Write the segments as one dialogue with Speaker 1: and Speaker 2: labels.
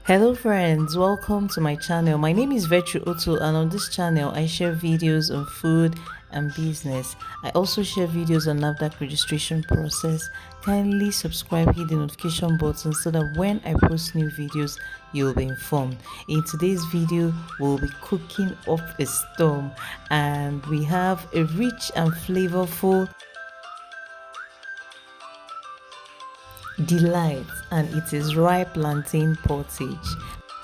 Speaker 1: Hello friends, welcome to my channel. My name is Virtue Otto, and on this channel I share videos on food and business. I also share videos on NAFDAC registration process. Kindly subscribe, hit the notification button so that when I post new videos you'll be informed. In today's video we'll be cooking up a storm, and we have a rich and flavorful delight, and it is ripe plantain porridge.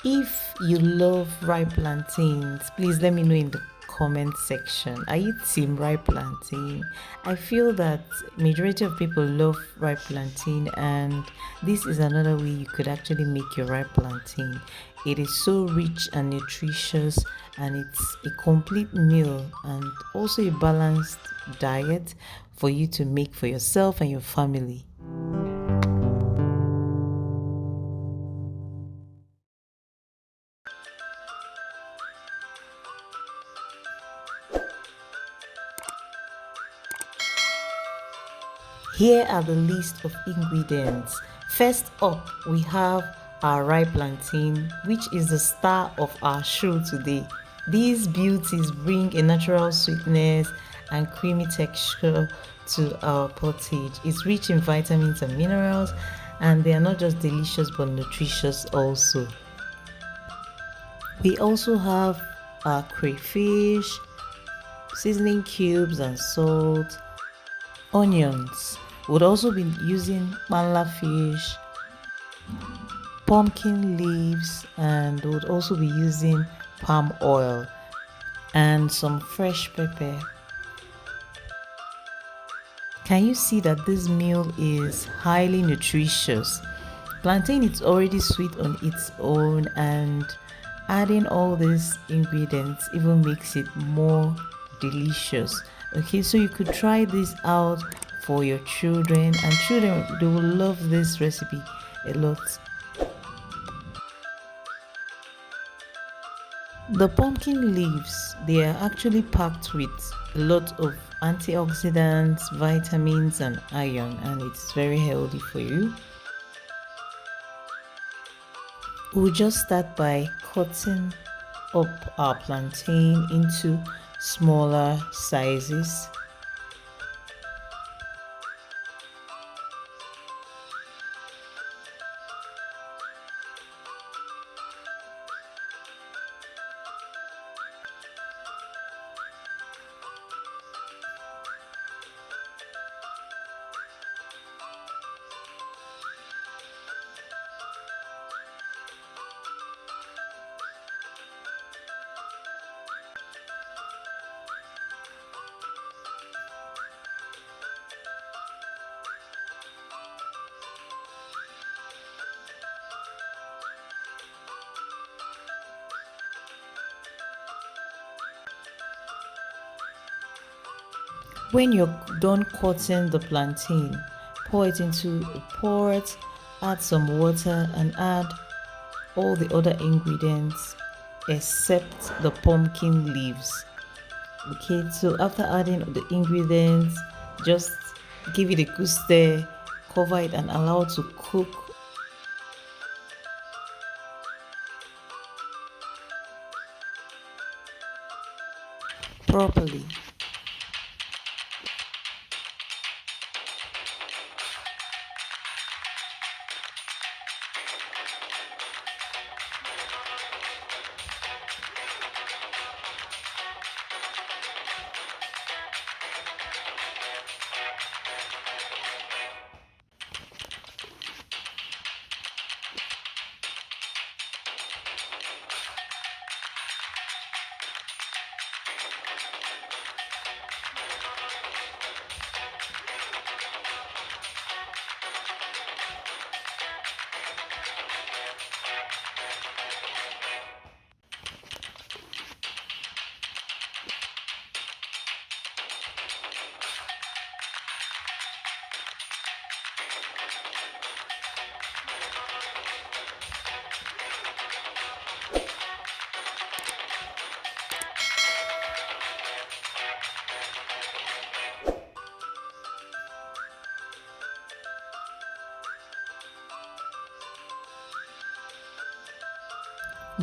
Speaker 1: If you love ripe plantains, please let me know in the comment section. Are you team ripe plantain? I feel that majority of people love ripe plantain, and this is another way you could actually make your ripe plantain. It is so rich and nutritious, and it's a complete meal and also a balanced diet for you to make for yourself and your family. Here are the list of ingredients. First up, we have our ripe plantain, which is the star of our show today. These beauties bring a natural sweetness and creamy texture to our pottage. It's rich in vitamins and minerals, and they are not just delicious but nutritious also. We also have our crayfish, seasoning cubes and salt, onions. Would also be using Panla fish, pumpkin leaves, and would also be using palm oil and some fresh pepper. Can you see that this meal is highly nutritious? Plantain is already sweet on its own, and adding all these ingredients even makes it more delicious. Okay, so you could try this out for your children, and children, they will love this recipe a lot. The pumpkin leaves, they are actually packed with a lot of antioxidants, vitamins and iron, and it's very healthy for you. We'll just start by cutting up our plantain into smaller sizes. When you're done cutting the plantain, pour it into a pot, add some water, and add all the other ingredients except the pumpkin leaves. Okay, so after adding the ingredients, just give it a good stir, cover it, and allow it to cook properly.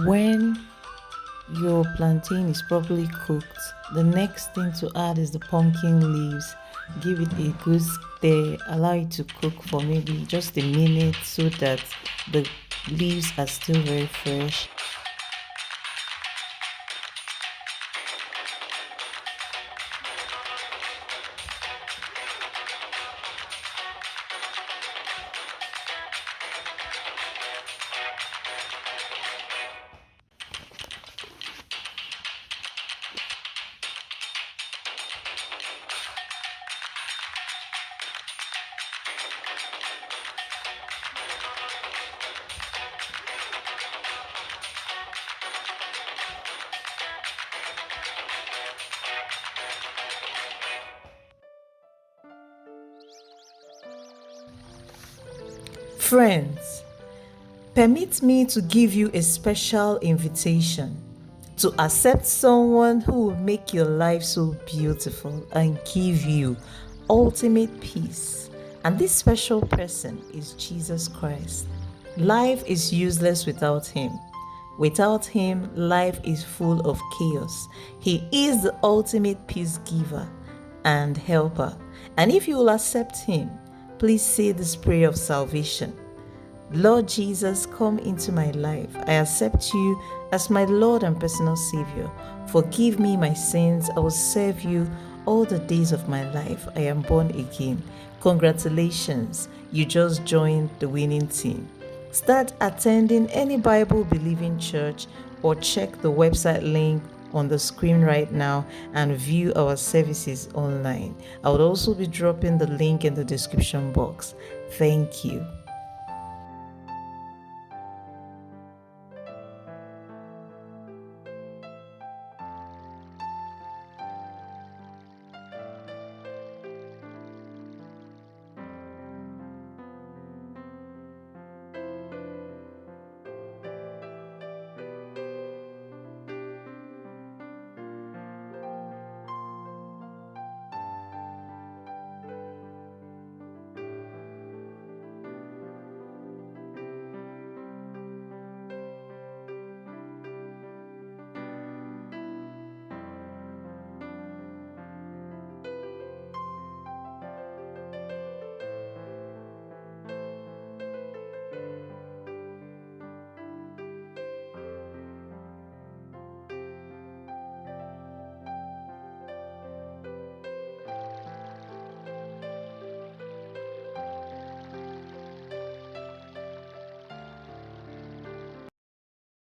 Speaker 1: When your plantain is properly cooked, the next thing to add is the pumpkin leaves. Give it a good stir, allow it to cook for maybe just a minute so that the leaves are still very fresh. Friends, permit me to give you a special invitation to accept someone who will make your life so beautiful and give you ultimate peace. And this special person is Jesus Christ. Life is useless without him. Without him, life is full of chaos. He is the ultimate peace giver and helper. And if you will accept him, please say this prayer of salvation. Lord Jesus, come into my life. I accept you as my Lord and personal Savior. Forgive me my sins. I will serve you all the days of my life. I am born again. Congratulations, you just joined the winning team. Start attending any Bible-believing church or check the website link on the screen right now and view our services online. I would also be dropping the link in the description box. Thank you.